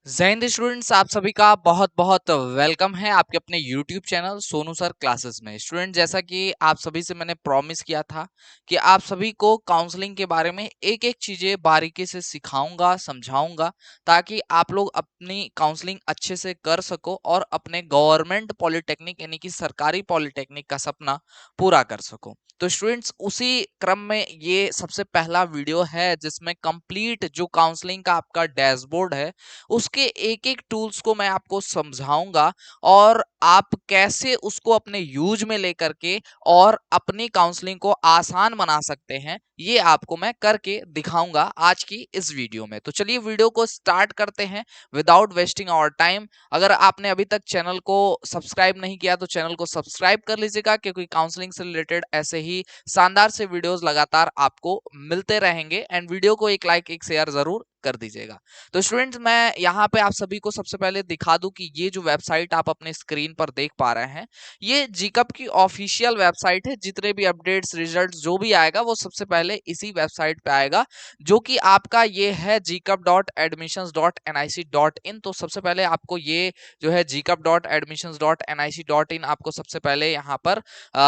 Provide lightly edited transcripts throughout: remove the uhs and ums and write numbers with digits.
जय हिंद स्टूडेंट्स, आप सभी का बहुत बहुत वेलकम है आपके अपने YouTube channel Sonu sir classes में। स्टूडेंट, जैसा कि आप सभी से मैंने प्रॉमिस किया था कि आप सभी को काउंसलिंग के बारे में एक एक चीजें बारीकी से सिखाऊंगा, समझाऊंगा, ताकि आप लोग अपनी काउंसलिंग अच्छे से कर सको और अपने गवर्नमेंट पॉलिटेक्निक यानी कि सरकारी पॉलिटेक्निक का सपना पूरा कर सको। तो स्टूडेंट्स, उसी क्रम में ये सबसे पहला वीडियो है जिसमें कंप्लीट जो काउंसलिंग का आपका डैशबोर्ड है उसके एक एक टूल्स को मैं आपको समझाऊंगा और आप कैसे उसको अपने यूज में लेकर के और अपनी काउंसलिंग को आसान बना सकते हैं, ये आपको मैं करके दिखाऊंगा आज की इस वीडियो में। तो चलिए वीडियो को स्टार्ट करते हैं विदाउट वेस्टिंग आवर टाइम। अगर आपने अभी तक चैनल को सब्सक्राइब नहीं किया तो चैनल को सब्सक्राइब कर लीजिएगा, क्योंकि काउंसलिंग से रिलेटेड ऐसे ही शानदार से वीडियोस लगातार आपको मिलते रहेंगे। एंड वीडियो को एक लाइक एक शेयर जरूर कर दीजिएगा। तो स्टूडेंट्स, मैं यहाँ पे आप सभी को सबसे पहले दिखा दूं कि ये जो वेबसाइट आप अपने स्क्रीन पर देख पा रहे हैं, ये जीकअप की ऑफिशियल वेबसाइट है। जितने भी अपडेट्स, रिजल्ट जो भी आएगा वो सबसे पहले इसी वेबसाइट पे आएगा, जो कि आपका ये है gcup.admissions.nic.in। तो सबसे पहले आपको ये जो है gcup.admissions.nic.in आपको सबसे पहले यहाँ पर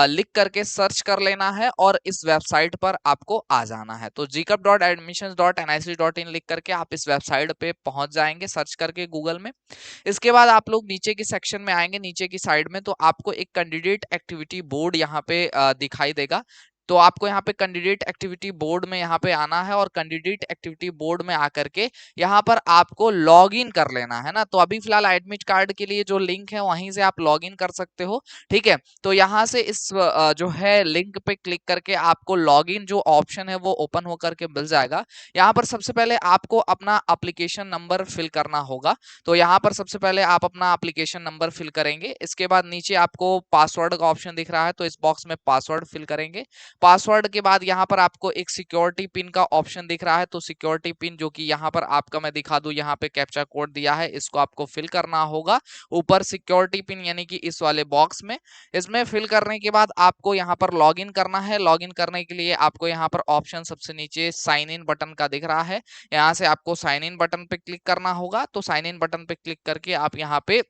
लिख करके सर्च कर लेना है और इस वेबसाइट पर आपको आ जाना है। तो gcup.admissions.nic.in लिख करके आप इस वेबसाइट पे पहुंच जाएंगे सर्च करके गूगल में। इसके बाद आप लोग नीचे की सेक्शन में आएंगे, नीचे की साइड में, तो आपको एक कैंडिडेट एक्टिविटी बोर्ड यहाँ पे दिखाई देगा। तो आपको यहाँ पे कैंडिडेट एक्टिविटी बोर्ड में यहाँ पे आना है और कैंडिडेट एक्टिविटी बोर्ड में आकर के यहाँ पर आपको लॉग इन कर लेना है ना। तो अभी फिलहाल एडमिट कार्ड के लिए जो लिंक है वहीं से आप लॉग इन कर सकते हो, ठीक है। तो यहाँ से इस जो है लिंक पे क्लिक करके आपको लॉग इन जो ऑप्शन है वो ओपन होकर के मिल जाएगा। यहाँ पर सबसे पहले आपको अपना एप्लीकेशन नंबर फिल करना होगा। तो यहाँ पर सबसे पहले आप अपना एप्लीकेशन नंबर फिल करेंगे। इसके बाद नीचे आपको पासवर्ड का ऑप्शन दिख रहा है, तो इस बॉक्स में पासवर्ड फिल करेंगे। पासवर्ड के बाद यहाँ पर आपको एक सिक्योरिटी पिन का ऑप्शन दिख रहा है, तो सिक्योरिटी पिन जो कि यहाँ पर आपका मैं दिखा दूं, यहाँ पे कैप्चा कोड दिया है, इसको आपको फिल करना होगा ऊपर सिक्योरिटी पिन यानी कि इस वाले बॉक्स में। इसमें फिल करने के बाद आपको यहाँ पर लॉग इन करना है। लॉग इन करने के लिए आपको यहाँ पर ऑप्शन सबसे नीचे साइन इन बटन का दिख रहा है, यहाँ से आपको साइन इन बटन पे क्लिक करना होगा। तो साइन इन बटन पे क्लिक करके आप यहाँ पे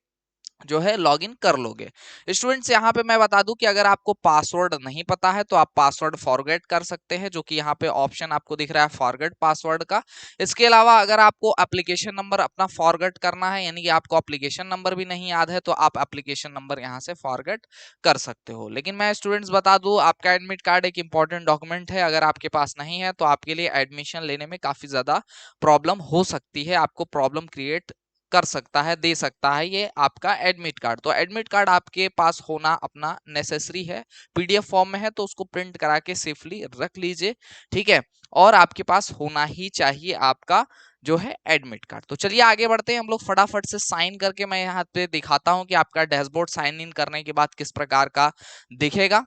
जो है लॉगिन कर लोगे। स्टूडेंट्स, यहाँ पे मैं बता दूं कि अगर आपको पासवर्ड नहीं पता है तो आप पासवर्ड फॉरगेट कर सकते हैं, जो कि यहाँ पे ऑप्शन आपको दिख रहा है फॉरगेट पासवर्ड का। इसके अलावा अगर आपको एप्लीकेशन नंबर अपना फॉरगेट करना है, यानी कि आपको एप्लीकेशन नंबर भी नहीं याद है, तो आप एप्लीकेशन नंबर यहाँ से फॉरगेट कर सकते हो। लेकिन मैं स्टूडेंट्स बता दूं, आपका एडमिट कार्ड एक इंपॉर्टेंट डॉक्यूमेंट है। अगर आपके पास नहीं है तो आपके लिए एडमिशन लेने में काफी ज्यादा प्रॉब्लम हो सकती है, आपको प्रॉब्लम क्रिएट कर सकता है, दे सकता है ये आपका एडमिट कार्ड। तो एडमिट कार्ड आपके पास होना अपना नेसेसरी है। पीडीएफ फॉर्म में है तो उसको प्रिंट करा के सेफली रख लीजिए, ठीक है। और आपके पास होना ही चाहिए आपका जो है एडमिट कार्ड। तो चलिए आगे बढ़ते हैं हम लोग फटाफट से। साइन करके मैं यहाँ पे दिखाता हूँ कि आपका डैशबोर्ड साइन इन करने के बाद किस प्रकार का दिखेगा।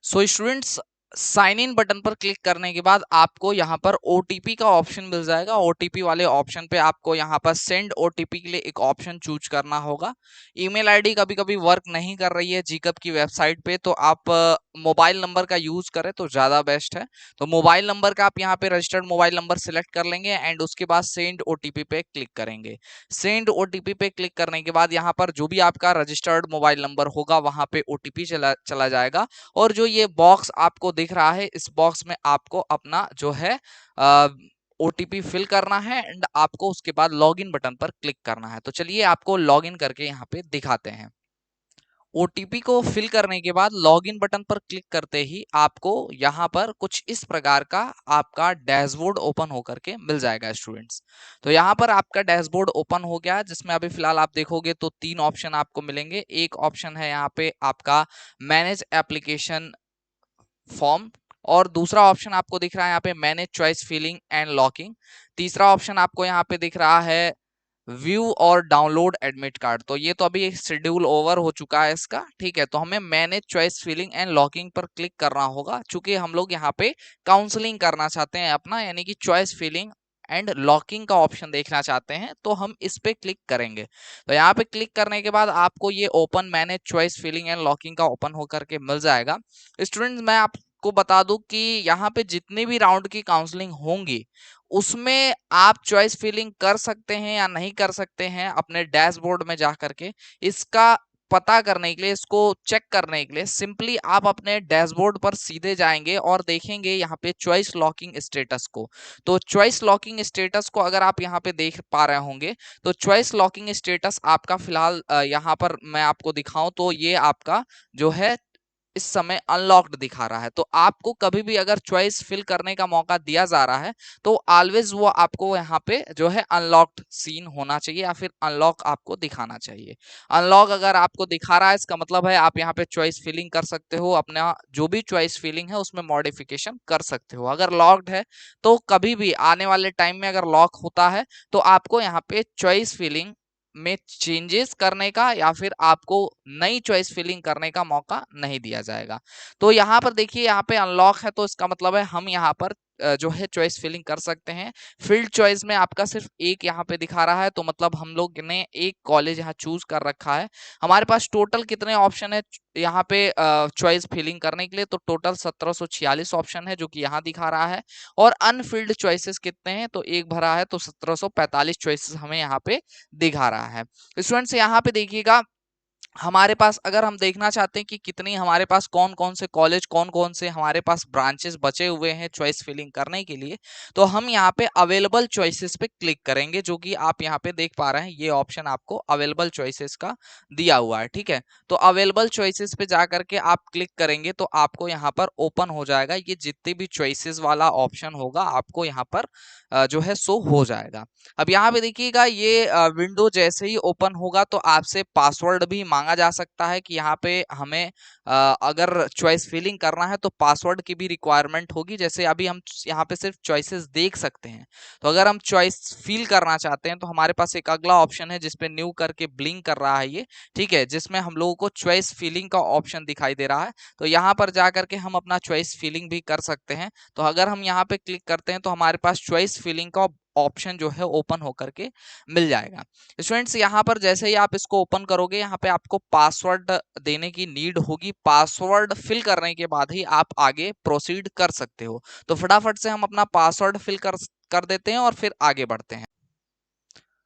So students, sign in button पर क्लिक करने के बाद आपको यहाँ पर ओटीपी का ऑप्शन मिल जाएगा। ओटीपी वाले ऑप्शन पे आपको यहाँ पर सेंड ओटीपी के लिए एक ऑप्शन चूज करना होगा। ईमेल आईडी कभी कभी वर्क नहीं कर रही है जीकअप की वेबसाइट पे, तो आप मोबाइल नंबर का यूज करें तो ज्यादा बेस्ट है। तो मोबाइल नंबर का आप यहाँ पे रजिस्टर्ड मोबाइल नंबर सिलेक्ट कर लेंगे एंड उसके बाद सेंड ओटीपी पे क्लिक करेंगे। सेंड ओटीपी पे क्लिक करने के बाद यहाँ पर जो भी आपका रजिस्टर्ड मोबाइल नंबर होगा वहां पे ओटीपी चला जाएगा। और जो ये बॉक्स आपको दिख रहा है, इस बॉक्स में आपको अपना जो है ओटीपी फिल करना है एंड आपको उसके बाद लॉगिन बटन पर क्लिक करना है। तो चलिए आपको लॉगिन करके यहाँ पे दिखाते हैं। ओटीपी को फिल करने के बाद लॉगिन बटन पर क्लिक करते ही आपको यहाँ पर कुछ इस प्रकार का आपका डैशबोर्ड ओपन होकर के मिल जाएगा स्टूडेंट्स। तो यहाँ पर आपका डैशबोर्ड ओपन हो गया, जिसमें अभी फिलहाल आप देखोगे तो तीन ऑप्शन आपको मिलेंगे। एक ऑप्शन है यहाँ पे आपका मैनेज एप्लीकेशन फॉर्म, और दूसरा ऑप्शन आपको दिख रहा है यहाँ पे manage choice filling and locking. तीसरा ऑप्शन आपको यहाँ पे दिख रहा है व्यू और डाउनलोड एडमिट कार्ड। तो ये तो अभी शेड्यूल ओवर हो चुका है इसका, ठीक है। तो हमें manage choice filling and locking पर क्लिक करना होगा, चूंकि हम लोग यहाँ पे काउंसलिंग करना चाहते हैं अपना, यानी कि चॉइस फिलिंग एंड लॉकिंग का ऑप्शन देखना चाहते हैं, तो हम इस पे क्लिक करेंगे। तो यहाँ पे क्लिक करने के बाद आपको ये open manage choice filling and locking का ओपन होकर के मिल जाएगा। स्टूडेंट्स, मैं आप आपको बता दूं कि यहाँ पे जितनी भी राउंड की काउंसलिंग होंगी उसमें आप चॉइस फिलिंग कर सकते हैं या नहीं कर सकते हैं अपने डैशबोर्ड में जा करके, इसका पता करने के लिए, इसको चेक करने के लिए सिंपली आप अपने डैशबोर्ड पर सीधे जाएंगे और देखेंगे यहाँ पे चॉइस लॉकिंग स्टेटस को। तो चॉइस लॉकिंग स्टेटस को अगर आप यहाँ पे देख पा रहे होंगे तो चॉइस लॉकिंग स्टेटस आपका फिलहाल यहाँ पर मैं आपको दिखाऊं तो ये आपका जो है इस समय अनलॉक्ड दिखा रहा है। तो आपको कभी भी अगर चॉइस फिल करने का मौका दिया जा रहा है तो ऑलवेज वो आपको यहाँ पे जो है अनलॉक्ड सीन होना चाहिए या फिर अनलॉक आपको दिखाना चाहिए। अनलॉक अगर आपको दिखा रहा है इसका मतलब है आप यहाँ पे चॉइस फिलिंग कर सकते हो, अपना जो भी चॉइस फिलिंग है उसमें मॉडिफिकेशन कर सकते हो। अगर लॉक्ड है तो कभी भी आने वाले टाइम में अगर लॉक होता है तो आपको यहाँ पे चॉइस फिलिंग में चेंजेस करने का या फिर आपको नई चॉइस फिलिंग करने का मौका नहीं दिया जाएगा। तो यहाँ पर देखिए यहाँ पे अनलॉक है तो इसका मतलब है हम यहाँ पर जो है चॉइस फिलिंग कर सकते हैं। फील्ड चॉइस में आपका सिर्फ एक यहाँ पे दिखा रहा है तो मतलब हम लोग ने एक कॉलेज यहाँ चूज कर रखा है। हमारे पास टोटल कितने ऑप्शन है यहाँ पे चॉइस फिलिंग करने के लिए, तो टोटल 1746 ऑप्शन है जो कि यहाँ दिखा रहा है। और अनफिल्ड चॉइसेस कितने हैं, तो एक भरा है तो 1745 चॉइसेस हमें यहाँ पे दिखा रहा है। स्टूडेंट्स यहाँ पे देखिएगा हमारे पास अगर हम देखना चाहते हैं कि कितनी हमारे पास कौन कौन से कॉलेज, कौन कौन से हमारे पास ब्रांचेस बचे हुए हैं चॉइस फिलिंग करने के लिए, तो हम यहाँ पे अवेलेबल चॉइसेस पे क्लिक करेंगे जो कि आप यहाँ पे देख पा रहे हैं। ये ऑप्शन आपको अवेलेबल चॉइसेस का दिया हुआ है, ठीक है। तो अवेलेबल चॉइसेस पे जा करके आप क्लिक करेंगे तो आपको यहाँ पर ओपन हो जाएगा, ये जितने भी चॉइसेस वाला ऑप्शन होगा आपको यहाँ पर जो है शो हो जाएगा। अब यहाँ पे देखिएगा ये विंडो जैसे ही ओपन होगा तो आपसे पासवर्ड भी मांगा जा सकता है कि यहाँ पे हमें अगर चॉइस फिलिंग करना है तो पासवर्ड की भी रिक्वायरमेंट होगी। जैसे अभी हम यहाँ पे सिर्फ चॉइसेस देख सकते हैं, तो अगर हम चॉइस फिल करना चाहते हैं तो हमारे पास एक अगला ऑप्शन है जिसपे न्यू करके ब्लिंक कर रहा है ये, ठीक है, जिसमें हम लोगों को चॉइस फिलिंग का ऑप्शन दिखाई दे रहा है। तो यहाँ पर जा करके हम अपना चॉइस फिलिंग भी कर सकते हैं। तो अगर हम यहाँ पे क्लिक करते हैं तो हमारे पास चॉइस फिलिंग का ऑप्शन जो है ओपन होकर के मिल जाएगा। स्टूडेंट्स यहाँ पर जैसे ही आप इसको ओपन करोगे यहाँ पे आपको पासवर्ड देने की नीड होगी। पासवर्ड फिल करने के बाद ही आप आगे प्रोसीड कर सकते हो। तो फटाफट से हम अपना पासवर्ड फिल कर देते हैं और फिर आगे बढ़ते हैं।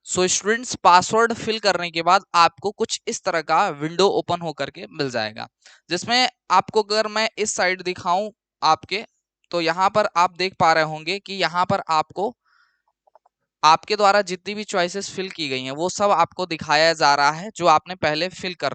सो स्टूडेंट्स पासवर्ड फिल करने के बाद आपको कुछ इस तरह का विंडो ओपन होकर के मिल जाएगा, जिसमें आपको अगर मैं इस साइड दिखाऊं आपके, तो यहाँ पर आप देख पा रहे होंगे कि यहाँ पर आपको आपके द्वारा जितनी भी चॉइसेस फिल की गई हैं वो सब आपको दिखाया जा रहा है जो आपने पहले फिल कर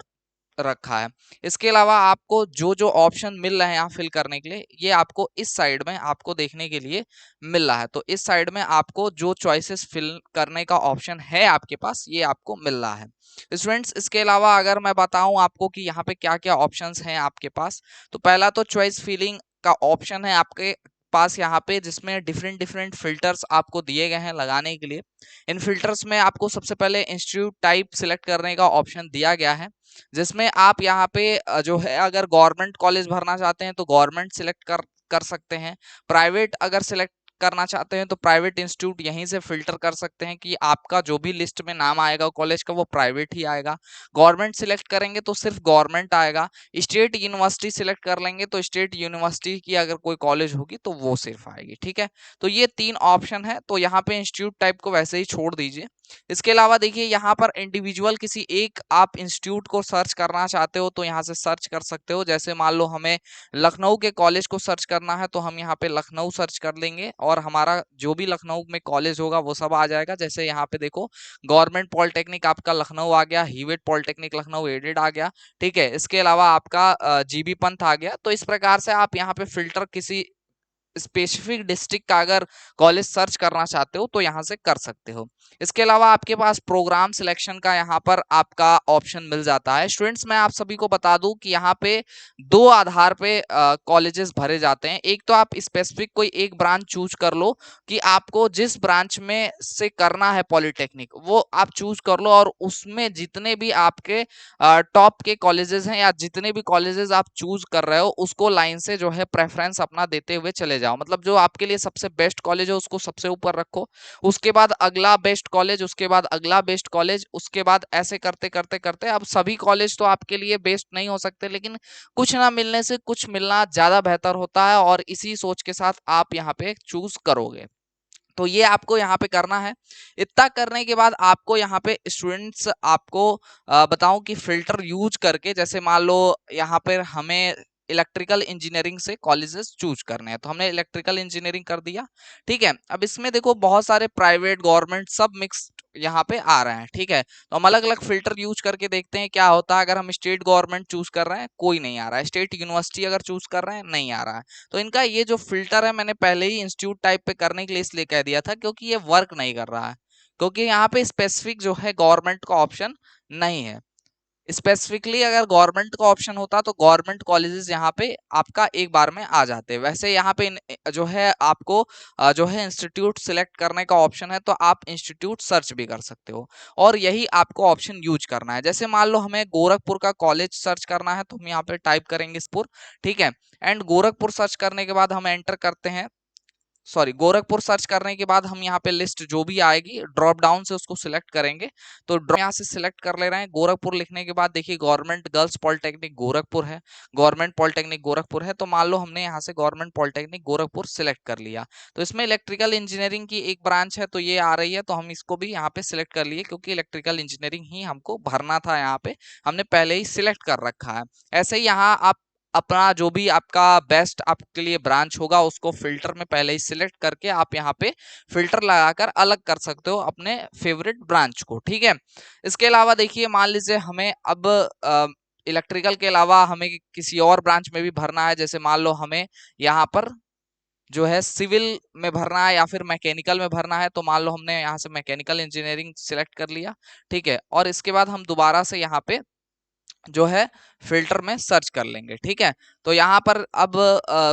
रखा है। इसके अलावा आपको जो जो ऑप्शन मिल रहे हैं यहाँ फिल करने के लिए, ये आपको इस साइड में आपको देखने के लिए मिल रहा है। तो इस साइड में आपको जो चॉइसेस फिल करने का ऑप्शन है आपके पास ये आपको मिल रहा है। स्टूडेंट्स इसके अलावा अगर मैं बताऊं आपको कि यहाँ पे क्या क्या ऑप्शंस हैं आपके पास, तो पहला तो चॉइस फिलिंग का ऑप्शन है आपके पास यहाँ पे, जिसमें डिफरेंट डिफरेंट फिल्टर्स आपको दिए गए हैं लगाने के लिए। इन फिल्टर्स में आपको सबसे पहले इंस्टीट्यूट टाइप सिलेक्ट करने का ऑप्शन दिया गया है, जिसमें आप यहाँ पे जो है अगर गवर्नमेंट कॉलेज भरना चाहते हैं तो गवर्नमेंट सिलेक्ट कर सकते हैं। प्राइवेट अगर सिलेक्ट करना चाहते हैं तो प्राइवेट इंस्टीट्यूट यहीं से फिल्टर कर सकते हैं कि आपका जो भी लिस्ट में नाम आएगा कॉलेज का वो प्राइवेट ही आएगा। गवर्नमेंट सिलेक्ट करेंगे तो सिर्फ गवर्नमेंट आएगा। स्टेट यूनिवर्सिटी सिलेक्ट कर लेंगे तो स्टेट यूनिवर्सिटी की अगर कोई कॉलेज होगी तो वो सिर्फ आएगी, ठीक है। तो ये 3 ऑप्शन है, तो यहाँ पे इंस्टीट्यूट टाइप को वैसे ही छोड़ दीजिए। इसके अलावा देखिए यहाँ पर इंडिविजुअल किसी एक आप इंस्टीट्यूट को सर्च करना चाहते हो तो यहाँ से सर्च कर सकते हो। जैसे मान लो हमें लखनऊ के कॉलेज को सर्च करना है तो हम यहाँ पे लखनऊ सर्च कर लेंगे और हमारा जो भी लखनऊ में कॉलेज होगा वो सब आ जाएगा। जैसे यहाँ पे देखो गवर्नमेंट पॉलिटेक्निक आपका लखनऊ आ गया, हीवेट पॉलिटेक्निक लखनऊ एडेड आ गया, ठीक है। इसके अलावा आपका जीबी पंथ आ गया। तो इस प्रकार से आप यहाँ पे फिल्टर किसी स्पेसिफिक डिस्ट्रिक्ट का अगर कॉलेज सर्च करना चाहते हो तो यहाँ से कर सकते हो। इसके अलावा आपके पास प्रोग्राम सिलेक्शन का यहाँ पर आपका ऑप्शन मिल जाता है। स्टूडेंट्स मैं आप सभी को बता दूं कि यहाँ पे 2 आधार पे कॉलेजेस भरे जाते हैं। एक तो आप स्पेसिफिक कोई एक ब्रांच चूज कर लो कि आपको जिस ब्रांच में से करना है पॉलिटेक्निक वो आप चूज कर लो, और उसमें जितने भी आपके टॉप के कॉलेजेस हैं या जितने भी कॉलेजेस आप चूज कर रहे हो उसको लाइन से जो है प्रेफरेंस अपना देते हुए चले जाओ, मतलब जो आपके लिए सबसे बेस्ट कॉलेज है उसको सबसे ऊपर रखो, उसके बाद अगला बेस्ट कॉलेज, उसके बाद अगला बेस्ट कॉलेज, उसके बाद ऐसे करते करते करते अब सभी कॉलेज तो आपके लिए बेस्ट नहीं हो सकते, लेकिन कुछ ना मिलने से कुछ मिलना ज्यादा बेहतर होता है, और इसी सोच के साथ आप यहाँ पे चूज करोगे। तो ये आपको यहाँ पे करना है। इतना करने के बाद आपको यहाँ पे स्टूडेंट्स आपको बताऊं कि फिल्टर यूज करके, जैसे मान लो यहाँ पे हमें इलेक्ट्रिकल इंजीनियरिंग से कॉलेजेस चूज करने हैं, तो हमने इलेक्ट्रिकल इंजीनियरिंग कर दिया। ठीक है, अब इसमें देखो बहुत सारे प्राइवेट गवर्नमेंट सब मिक्स यहाँ पे आ रहे हैं। ठीक है, तो हम अलग अलग फिल्टर यूज करके देखते हैं क्या होता है। अगर हम स्टेट गवर्नमेंट चूज कर रहे हैं, कोई नहीं आ रहा है। स्टेट यूनिवर्सिटी अगर चूज कर रहे हैं, नहीं आ रहा है। तो इनका ये जो फिल्टर है मैंने पहले ही इंस्टीट्यूट टाइप पे करने के लिए इसलिए कह दिया था, क्योंकि ये वर्क नहीं कर रहा है, क्योंकि यहाँ पे स्पेसिफिक जो है गवर्नमेंट का ऑप्शन नहीं है। स्पेसिफिकली अगर गवर्नमेंट का ऑप्शन होता तो गवर्नमेंट कॉलेजेस यहाँ पे आपका एक बार में आ जाते। वैसे यहाँ पे जो है आपको जो है इंस्टीट्यूट सिलेक्ट करने का ऑप्शन है, तो आप इंस्टीट्यूट सर्च भी कर सकते हो, और यही आपको ऑप्शन यूज करना है। जैसे मान लो हमें गोरखपुर का कॉलेज सर्च करना है, तो हम यहाँ पे टाइप करेंगे स्पुर। ठीक है, एंड गोरखपुर सर्च करने के बाद हम एंटर करते हैं, सॉरी गोरखपुर सर्च करने के बाद हम यहाँ पे लिस्ट जो भी आएगी ड्रॉप डाउन से उसको सिलेक्ट करेंगे। तो यहाँ से सिलेक्ट कर ले रहे हैं गोरखपुर लिखने के बाद देखिए गवर्नमेंट गर्ल्स पॉलिटेक्निक गोरखपुर है, गवर्नमेंट पॉलिटेक्निक गोरखपुर है। तो मान लो हमने यहाँ से गवर्नमेंट पॉलिटेक्निक गोरखपुर सिलेक्ट कर लिया, तो इसमें इलेक्ट्रिकल इंजीनियरिंग की एक ब्रांच है, तो ये आ रही है, तो हम इसको भी यहाँ पे सिलेक्ट कर लिए, क्योंकि इलेक्ट्रिकल इंजीनियरिंग ही हमको भरना था, यहाँ पे हमने पहले ही सिलेक्ट कर रखा है। ऐसे ही यहाँ आप अपना जो भी आपका बेस्ट आपके लिए ब्रांच होगा उसको फिल्टर में पहले ही सिलेक्ट करके आप यहाँ पे फिल्टर लगाकर अलग कर सकते हो अपने फेवरेट ब्रांच को। ठीक है, इसके अलावा देखिए मान लीजिए हमें अब इलेक्ट्रिकल के अलावा हमें किसी और ब्रांच में भी भरना है, जैसे मान लो हमें यहाँ पर जो है सिविल में भरना है या फिर मैकेनिकल में भरना है, तो मान लो हमने यहाँ से मैकेनिकल इंजीनियरिंग सिलेक्ट कर लिया। ठीक है, और इसके बाद हम दोबारा से यहाँ पे जो है फिल्टर में सर्च कर लेंगे। ठीक है, तो यहाँ पर अब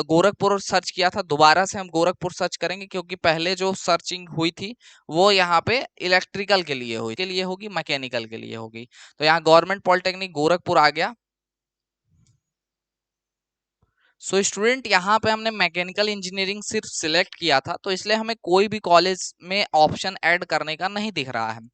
गोरखपुर सर्च किया था, दोबारा से हम गोरखपुर सर्च करेंगे, क्योंकि पहले जो सर्चिंग हुई थी वो यहाँ पे इलेक्ट्रिकल के लिए हुई, के लिए होगी, मैकेनिकल के लिए होगी। तो यहाँ गवर्नमेंट पॉलिटेक्निक गोरखपुर आ गया। सो स्टूडेंट यहाँ पे हमने मैकेनिकल इंजीनियरिंग सिर्फ सिलेक्ट किया था, तो इसलिए हमें कोई भी कॉलेज में ऑप्शन ऐड करने का नहीं दिख रहा है।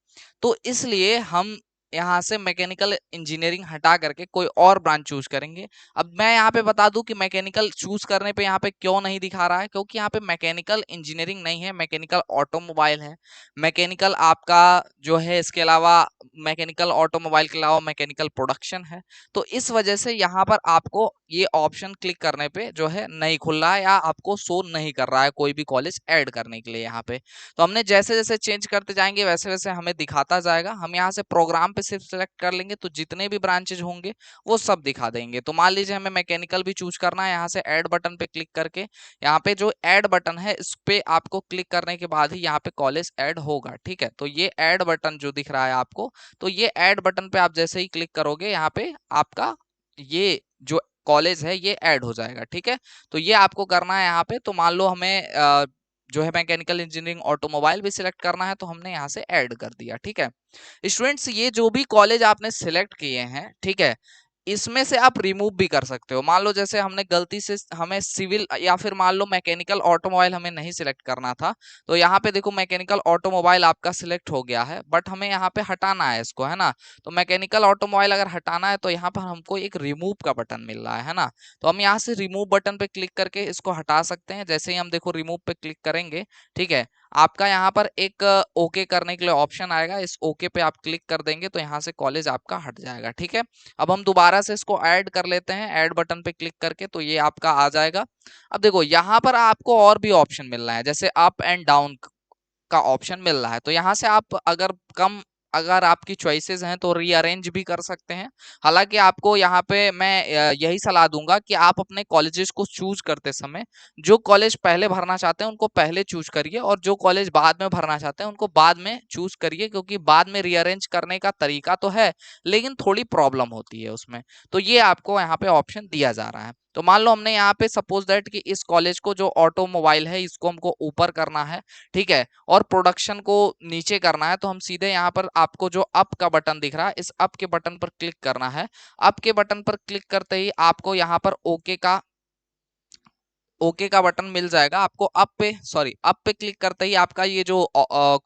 तो इसलिए हम यहाँ से मैकेनिकल इंजीनियरिंग हटा करके कोई और ब्रांच चूज करेंगे। अब मैं यहाँ पे बता दूं कि मैकेनिकल चूज करने पे यहाँ पे क्यों नहीं दिखा रहा है, क्योंकि यहाँ पे मैकेनिकल इंजीनियरिंग नहीं है, मैकेनिकल ऑटोमोबाइल है। मैकेनिकल आपका जो है इसके अलावा मैकेनिकल ऑटोमोबाइल के अलावा मैकेनिकल प्रोडक्शन है। तो इस वजह से यहाँ पर आपको ये ऑप्शन क्लिक करने पे जो है नहीं खुल रहा है, या आपको शो नहीं कर रहा है कोई भी कॉलेज ऐड करने के लिए यहाँ पे। तो हमने जैसे जैसे चेंज करते जाएंगे वैसे वैसे हमें दिखाता जाएगा। हम यहाँ से प्रोग्राम पे सिर्फ सेलेक्ट कर लेंगे, तो जितने भी ब्रांचेज होंगे वो सब दिखा देंगे। तो मान लीजिए हमें मैकेनिकल भी चूज करना है, यहाँ से ऐड बटन पे क्लिक करके, यहाँ पे जो ऐड बटन है इस पे आपको क्लिक करने के बाद ही यहाँ पे कॉलेज ऐड होगा। ठीक है, तो ये ऐड बटन जो दिख रहा है आपको, तो ये ऐड बटन पे आप जैसे ही क्लिक करोगे यहाँ पे आपका ये जो कॉलेज है ये ऐड हो जाएगा। ठीक है, तो ये आपको करना है यहाँ पे। तो मान लो हमें जो है मैकेनिकल इंजीनियरिंग ऑटोमोबाइल भी सिलेक्ट करना है, तो हमने यहाँ से ऐड कर दिया। ठीक है, स्टूडेंट्स ये जो भी कॉलेज आपने सिलेक्ट किए हैं, ठीक है, इसमें से आप रिमूव भी कर सकते हो। मान लो जैसे हमने गलती से हमें सिविल या फिर मान लो मैकेनिकल ऑटोमोबाइल हमें नहीं सिलेक्ट करना था, तो यहाँ पे देखो मैकेनिकल ऑटोमोबाइल आपका सिलेक्ट हो गया है, बट हमें यहाँ पे हटाना है इसको, है ना। तो मैकेनिकल ऑटोमोबाइल अगर हटाना है तो यहाँ पर हमको एक रिमूव का बटन मिल रहा है ना। तो हम यहाँ से रिमूव बटन पे क्लिक करके इसको हटा सकते हैं। जैसे ही हम देखो रिमूव पे क्लिक करेंगे, ठीक है, आपका यहाँ पर एक ओके करने के लिए ऑप्शन आएगा, इस ओके पे आप क्लिक कर देंगे तो यहाँ से कॉलेज आपका हट जाएगा। ठीक है, अब हम दोबारा से इसको ऐड कर लेते हैं, ऐड बटन पे क्लिक करके, तो ये आपका आ जाएगा। अब देखो यहाँ पर आपको और भी ऑप्शन मिल रहा है, जैसे अप एंड डाउन का ऑप्शन मिल रहा है। तो यहाँ से आप अगर आपकी चॉइसेस हैं तो रीअरेंज भी कर सकते हैं। हालांकि आपको यहाँ पे मैं यही सलाह दूंगा कि आप अपने कॉलेजेस को चूज करते समय जो कॉलेज पहले भरना चाहते हैं उनको पहले चूज करिए, और जो कॉलेज बाद में भरना चाहते हैं उनको बाद में चूज करिए, क्योंकि बाद में रीअरेंज करने का तरीका तो है लेकिन थोड़ी प्रॉब्लम होती है उसमें। तो ये आपको यहाँ पे ऑप्शन दिया जा रहा है। तो मान लो हमने यहाँ पे सपोज दैट कि इस कॉलेज को जो ऑटोमोबाइल है इसको हमको ऊपर करना है, ठीक है, और प्रोडक्शन को नीचे करना है, तो हम सीधे यहाँ पर आपको जो अप का बटन दिख रहा है इस अप के बटन पर क्लिक करना है। अप के बटन पर क्लिक करते ही आपको यहाँ पर ओके का बटन मिल जाएगा आपको। अप पे क्लिक करते ही आपका ये जो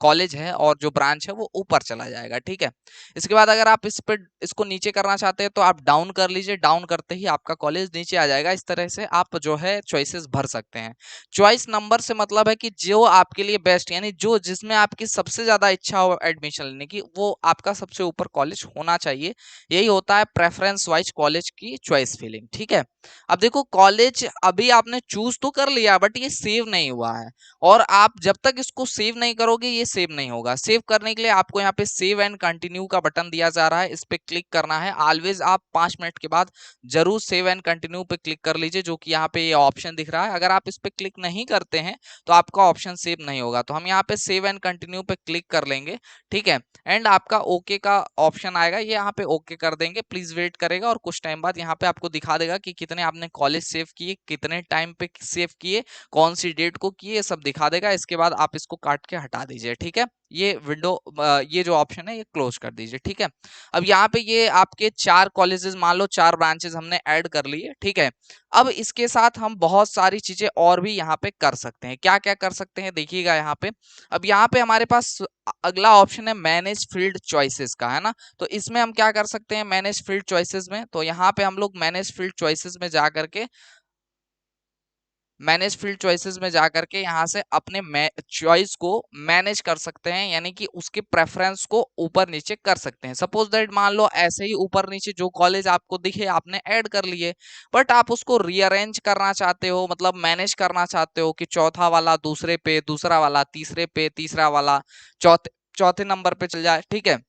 कॉलेज है और जो ब्रांच है वो ऊपर चला जाएगा, ठीक है। इसके बाद अगर आप इसको नीचे करना चाहते हैं तो आप डाउन कर लीजिए, डाउन करते ही आपका कॉलेज नीचे आ जाएगा। इस तरह से आप जो है चॉइसेस भर सकते हैं। चॉइस नंबर से मतलब है कि जो आपके लिए बेस्ट, यानी जो जिसमें आपकी सबसे ज्यादा इच्छा हो एडमिशन लेने की, वो आपका सबसे ऊपर कॉलेज होना चाहिए। यही होता है प्रेफरेंस वाइज कॉलेज की चॉइस फिलिंग, ठीक है। अब देखो कॉलेज अभी आपने चूज तो कर लिया बट ये सेव नहीं हुआ है, और आप जब तक इसको सेव नहीं करोगे ये सेव नहीं होगा। सेव करने के लिए आपको यहाँ पे सेव एंड कंटिन्यू का बटन दिया जा रहा है, इस पे क्लिक करना है। ऑलवेज आप 5 मिनट के बाद जरूर सेव एंड कंटिन्यू पे क्लिक कर लीजिए, जो कि यहाँ पे ये ऑप्शन दिख रहा है। अगर आप इस पे क्लिक नहीं करते हैं तो आपका ऑप्शन सेव नहीं होगा। तो हम यहाँ पे सेव एंड कंटिन्यू पे क्लिक कर लेंगे, ठीक है। एंड आपका ओके का ऑप्शन आएगा, ये यहाँ पे ओके कर देंगे। प्लीज वेट करेगा और कुछ टाइम बाद यहाँ पे आपको दिखा देगा कि कितने आपने कॉलेज सेव किए, कितने टाइम पे सेव किए, कौन सी डेट को किए, सब दिखा देगा। इसके बाद आप इसको काट के हटा दीजिए, ठीक है। ये विंडो ये जो ऑप्शन है ये क्लोज कर दीजिए, ठीक है। अब यहाँ पे ये आपके 4 कॉलेजेस, मान लो 4 ब्रांचेस हमने ऐड कर लिए, ठीक है। अब इसके साथ हम बहुत सारी चीजें और भी यहाँ पे कर सकते हैं। क्या क्या कर सकते हैं देखिएगा यहाँ पे। अब यहाँ पे हमारे पास अगला ऑप्शन है मैनेज फील्ड चॉइसेस का, है ना। तो इसमें हम क्या कर सकते हैं मैनेज फील्ड चॉइसेस में, तो यहाँ पे हम लोग मैनेज फील्ड चॉइसेस में जा करके यहाँ से अपने चॉइस को मैनेज कर सकते हैं, यानी कि उसके प्रेफरेंस को ऊपर नीचे कर सकते हैं। सपोज दैट मान लो ऐसे ही ऊपर नीचे जो कॉलेज आपको दिखे आपने ऐड कर लिए, बट आप उसको रीअरेंज करना चाहते हो, मतलब मैनेज करना चाहते हो कि चौथा वाला दूसरे पे, दूसरा वाला तीसरे पे, तीसरा वाला चौथे चौथे नंबर पे चल जाए, ठीक है।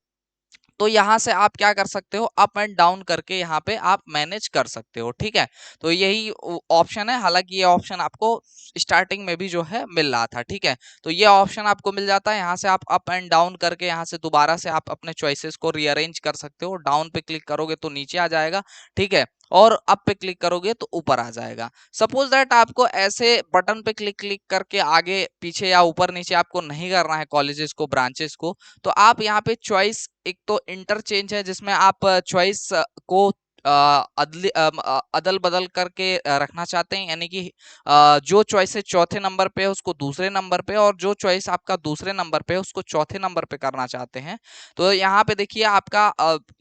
तो यहाँ से आप क्या कर सकते हो, अप एंड डाउन करके यहाँ पे आप मैनेज कर सकते हो, ठीक है। तो यही ऑप्शन है। हालांकि ये ऑप्शन आपको स्टार्टिंग में भी जो है मिल रहा था, ठीक है। तो ये ऑप्शन आपको मिल जाता है। यहाँ से आप अप एंड डाउन करके यहाँ से दोबारा से आप अपने चॉइसेस को रीअरेंज कर सकते हो। डाउन पे क्लिक करोगे तो नीचे आ जाएगा, ठीक है। और अप पे क्लिक करोगे तो ऊपर आ जाएगा। सपोज दैट आपको ऐसे बटन पे क्लिक क्लिक करके आगे पीछे या ऊपर नीचे आपको नहीं करना है कॉलेजेस को, ब्रांचेस को, तो आप यहाँ पे चॉइस, एक तो इंटरचेंज है जिसमें आप चॉइस को अदल बदल करके रखना चाहते हैं, यानी कि जो चॉइस चौथे नंबर पे है उसको दूसरे नंबर पे, और जो चॉइस आपका दूसरे नंबर पे है उसको चौथे नंबर पे करना चाहते हैं। तो यहाँ पे देखिए आपका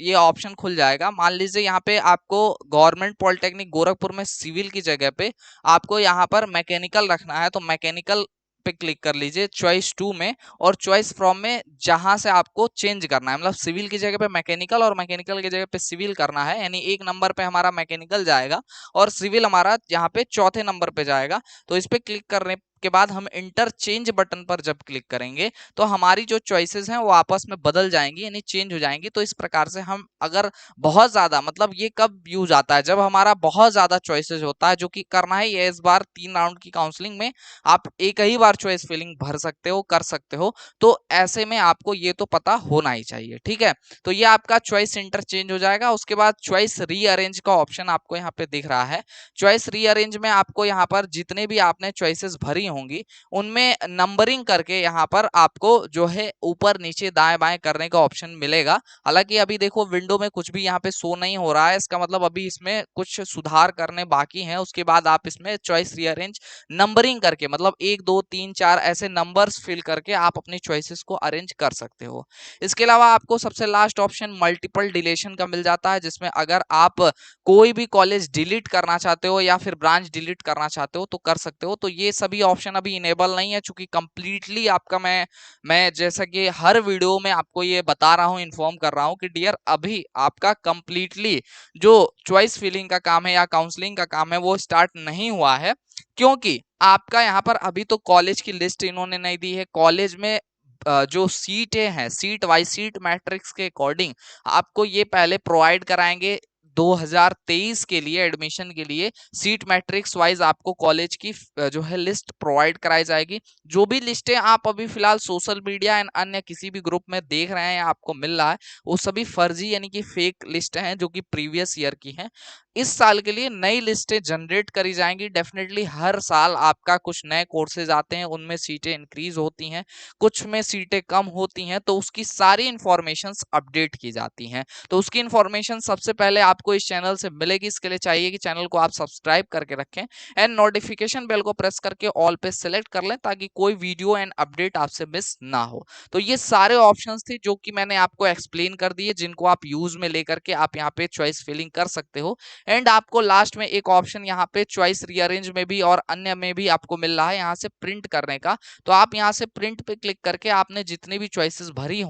ये ऑप्शन खुल जाएगा। मान लीजिए यहाँ पे आपको गवर्नमेंट पॉलिटेक्निक गोरखपुर में सिविल की जगह पे आपको यहाँ पर मैकेनिकल रखना है, तो मैकेनिकल पे क्लिक कर लीजिए चॉइस 2 में, और चॉइस फ्रॉम में जहां से आपको चेंज करना है, मतलब सिविल की जगह पे मैकेनिकल और मैकेनिकल की जगह पे सिविल करना है, यानी एक नंबर पे हमारा मैकेनिकल जाएगा और सिविल हमारा यहाँ पे चौथे नंबर पे जाएगा। तो इस पे क्लिक करने के बाद हम इंटरचेंज बटन पर जब क्लिक करेंगे तो हमारी जो चॉइसेस हैं वो आपस में बदल जाएंगी, यानी चेंज हो जाएंगी। तो इस प्रकार से हम अगर बहुत ज्यादा, मतलब ये कब यूज आता है, जब हमारा बहुत ज्यादा चॉइसेस होता है, जो कि करना है ये इस बार 3 राउंड की काउंसलिंग में आप एक ही बार चॉइस फिलिंग भर सकते हो, कर सकते हो। तो ऐसे में आपको ये तो पता होना ही चाहिए, ठीक है। तो ये आपका चॉइस इंटरचेंज हो जाएगा। उसके बाद चॉइस रीअरेंज का ऑप्शन आपको यहाँ पे दिख रहा है। चॉइस रीअरेंज में आपको यहाँ पर जितने भी आपने चॉइसेस भरी होंगी उनमें नंबरिंग करके यहाँ पर आपको जो है ऊपर नीचे दाएं बाएं करने का ऑप्शन मिलेगा। हालांकि अभी देखो विंडो में कुछ भी यहाँ पे शो नहीं हो रहा है, इसका मतलब अभी इसमें कुछ सुधार करने बाकी हैं। उसके बाद आप इसमें चॉइस रीअरेंज नंबरिंग करके, मतलब 1 2 3 4 ऐसे नंबर्स फिल करके आप अपनी चॉइसेस को अरेंज कर सकते हो। इसके अलावा आपको सबसे लास्ट ऑप्शन मल्टीपल डिलीशन का मिल जाता है, जिसमें अगर आप कोई भी कॉलेज डिलीट करना चाहते हो या फिर ब्रांच डिलीट करना चाहते हो तो कर सकते हो। तो ये सभी ऑप्शन अभी इनेबल नहीं है, चूंकि कंप्लीटली आपका मैं जैसा कि हर वीडियो में आपको ये बता रहा हूँ, इन्फॉर्म कर रहा हूँ कि डियर अभी आपका कंप्लीटली जो चॉइस फिलिंग का काम है या काउंसलिंग का काम है वो स्टार्ट नहीं हुआ है, क्योंकि आपका यहाँ पर अभी तो कॉलेज की लिस्ट इन्होंने नहीं दी है। कॉलेज में जो सीटें हैं, सीट वाइज सीट मैट्रिक्स के अकॉर्डिंग आपको ये पहले प्रोवाइड कराएंगे। 2023 के लिए एडमिशन के लिए सीट मैट्रिक्स वाइज आपको कॉलेज की जो है लिस्ट प्रोवाइड कराई जाएगी। जो भी लिस्टें आप अभी फिलहाल सोशल मीडिया एंड अन्य किसी भी ग्रुप में देख रहे हैं या आपको मिल रहा है, वो सभी फर्जी यानी कि फेक लिस्ट हैं जो कि प्रीवियस ईयर की हैं। इस साल के लिए नई लिस्टें जनरेट करी जाएंगी। डेफिनेटली हर साल आपका कुछ नए कोर्सेज आते हैं, उनमें सीटें इंक्रीज होती हैं, कुछ में सीटें कम होती हैं, तो उसकी सारी इंफॉर्मेशन अपडेट की जाती हैं। तो उसकी इंफॉर्मेशन सबसे पहले आपको इस चैनल से मिलेगी। इसके लिए चाहिए कि चैनल को आप सब्सक्राइब करके रखें एंड नोटिफिकेशन बेल को प्रेस करके ऑल पे सेलेक्ट कर लें, ताकि कोई वीडियो एंड अपडेट आपसे मिस ना हो। तो ये सारे ऑप्शंस थे जो कि मैंने आपको एक्सप्लेन कर दिए, जिनको आप यूज में लेकर के आप यहाँ पे चॉइस फिलिंग कर सकते हो। एंड आपको लास्ट में एक ऑप्शन यहाँ पे चॉइस रीअरेंज में भी और अन्य में भी आपको मिल रहा है यहाँ से प्रिंट करने का। तो आप यहाँ से प्रिंट पे क्लिक करके आपने जितनी भी चॉइसेस भरी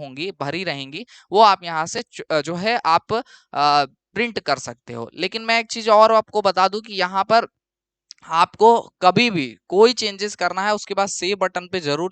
रहेंगी वो आप यहाँ से जो है आप प्रिंट कर सकते हो। लेकिन मैं एक चीज और आपको बता दूं कि यहाँ पर आपको कभी भी कोई चेंजेस करना है उसके बाद सेव बटन पे जरूर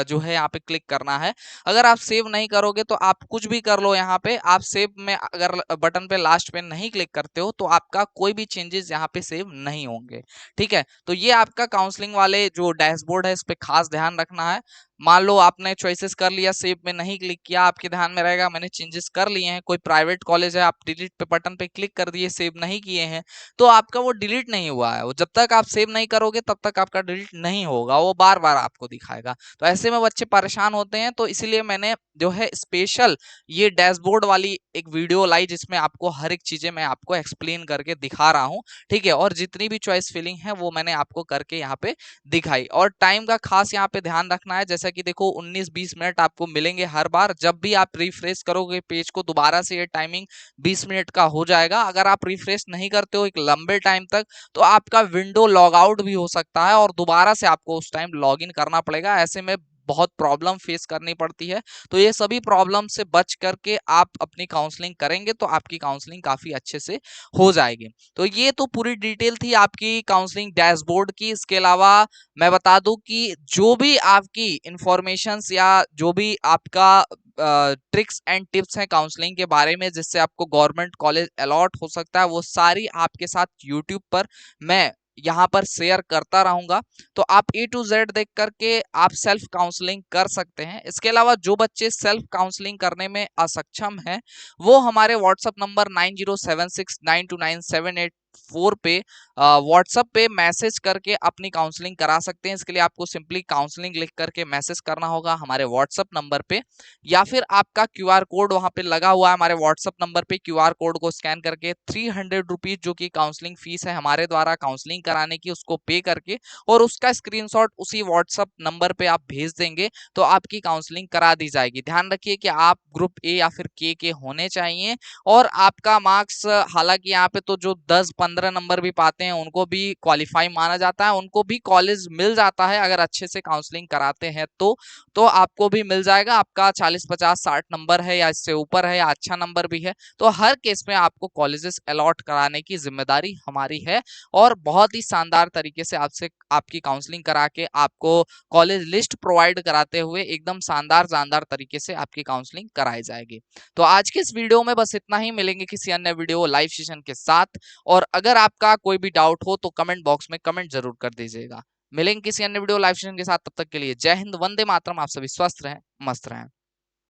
जो है यहाँ पे क्लिक करना है। अगर आप सेव नहीं करोगे तो आप कुछ भी कर लो, यहाँ पे आप सेव में अगर बटन पे लास्ट पे नहीं क्लिक करते हो तो आपका कोई भी चेंजेस यहाँ पे सेव नहीं होंगे। ठीक है, तो ये आपका काउंसलिंग वाले जो डैशबोर्ड है इस पे खास ध्यान रखना है। मान लो आपने चॉइसेस कर लिया, सेव में नहीं क्लिक किया, आपके ध्यान में रहेगा मैंने चेंजेस कर लिए हैं, कोई प्राइवेट कॉलेज है आप डिलीट पे बटन पे क्लिक कर दिए, सेव नहीं किए हैं, तो आपका वो डिलीट नहीं हुआ है। वो जब तक आप सेव नहीं करोगे तब तक आपका डिलीट नहीं होगा, वो बार बार आपको दिखाएगा। तो ऐसे में बच्चे परेशान होते हैं, तो इसलिए मैंने जो है स्पेशल ये डैशबोर्ड वाली एक वीडियो लाई, जिसमें आपको हर एक चीजें मैं आपको एक्सप्लेन करके दिखा रहा हूँ। ठीक है, और जितनी भी चॉइस फिलिंग है वो मैंने आपको करके यहाँ पे दिखाई। और टाइम का खास यहाँ पे ध्यान रखना है, जैसा कि देखो 19-20 मिनट आपको मिलेंगे हर बार। जब भी आप रिफ्रेश करोगे पेज को दोबारा से ये टाइमिंग 20 मिनट का हो जाएगा। अगर आप रिफ्रेश नहीं करते हो एक लंबे टाइम तक तो आपका विंडो लॉग आउट भी हो सकता है और दोबारा से आपको उस टाइम लॉग इन करना पड़ेगा। ऐसे में बहुत प्रॉब्लम फेस करनी पड़ती है। तो ये सभी प्रॉब्लम से बच करके आप अपनी काउंसलिंग करेंगे तो आपकी काउंसलिंग काफी अच्छे से हो जाएगी। तो ये तो पूरी डिटेल थी आपकी काउंसलिंग डैशबोर्ड की। इसके अलावा मैं बता दूं कि जो भी आपकी इंफॉर्मेशंस या जो भी आपका ट्रिक्स एंड टिप्स हैं काउंसलिंग के बारे में, जिससे आपको गवर्नमेंट कॉलेज अलॉट हो सकता है, वो सारी आपके साथ यूट्यूब पर मैं यहाँ पर शेयर करता रहूंगा। तो आप A to Z देख करके आप सेल्फ काउंसलिंग कर सकते हैं। इसके अलावा जो बच्चे सेल्फ काउंसलिंग करने में असक्षम हैं वो हमारे व्हाट्सएप नंबर 9076929784 पे व्हाट्सएप पे मैसेज करके अपनी काउंसलिंग करा सकते हैं। इसके लिए आपको सिंपली काउंसलिंग लिख करके मैसेज करना होगा हमारे व्हाट्सएप नंबर पे, या फिर आपका QR कोड वहां पे लगा हुआ है हमारे व्हाट्सएप नंबर पे। QR कोड को स्कैन करके 300 रुपीज जो कि काउंसलिंग फीस है हमारे द्वारा काउंसलिंग कराने की, उसको पे करके और उसका स्क्रीनशॉट उसी व्हाट्सएप नंबर पे आप भेज देंगे तो आपकी काउंसलिंग करा दी जाएगी। ध्यान रखिए कि आप ग्रुप ए या फिर के होने चाहिए और आपका मार्क्स, हालांकि यहाँ पे तो जो 10-15 नंबर भी पाते हैं उनको भी क्वालिफाई माना जाता है, उनको भी कॉलेज मिल जाता है अगर अच्छे से काउंसलिंग कराते हैं तो आपको भी मिल जाएगा। आपका 40-50-60 नंबर है या इससे ऊपर है या अच्छा नंबर भी है तो हर केस में आपको कॉलेजेस अलॉट कराने की जिम्मेदारी हमारी है और बहुत ही शानदार तरीके से आपसे आपकी काउंसलिंग करा के आपको कॉलेज लिस्ट प्रोवाइड कराते हुए एकदम शानदार शानदार तरीके से आपकी काउंसलिंग कराई जाएगी। तो आज के इस वीडियो में बस इतना ही, मिलेंगे किसी अन्य वीडियो लाइव सेशन के साथ। और अगर आपका कोई भी डाउट हो तो कमेंट बॉक्स में कमेंट जरूर कर दीजिएगा। मिलेंगे किसी अन्य वीडियो लाइव सेशन के साथ, तब तक के लिए जय हिंद, वंदे मातरम। आप सभी स्वस्थ रहें, मस्त रहें।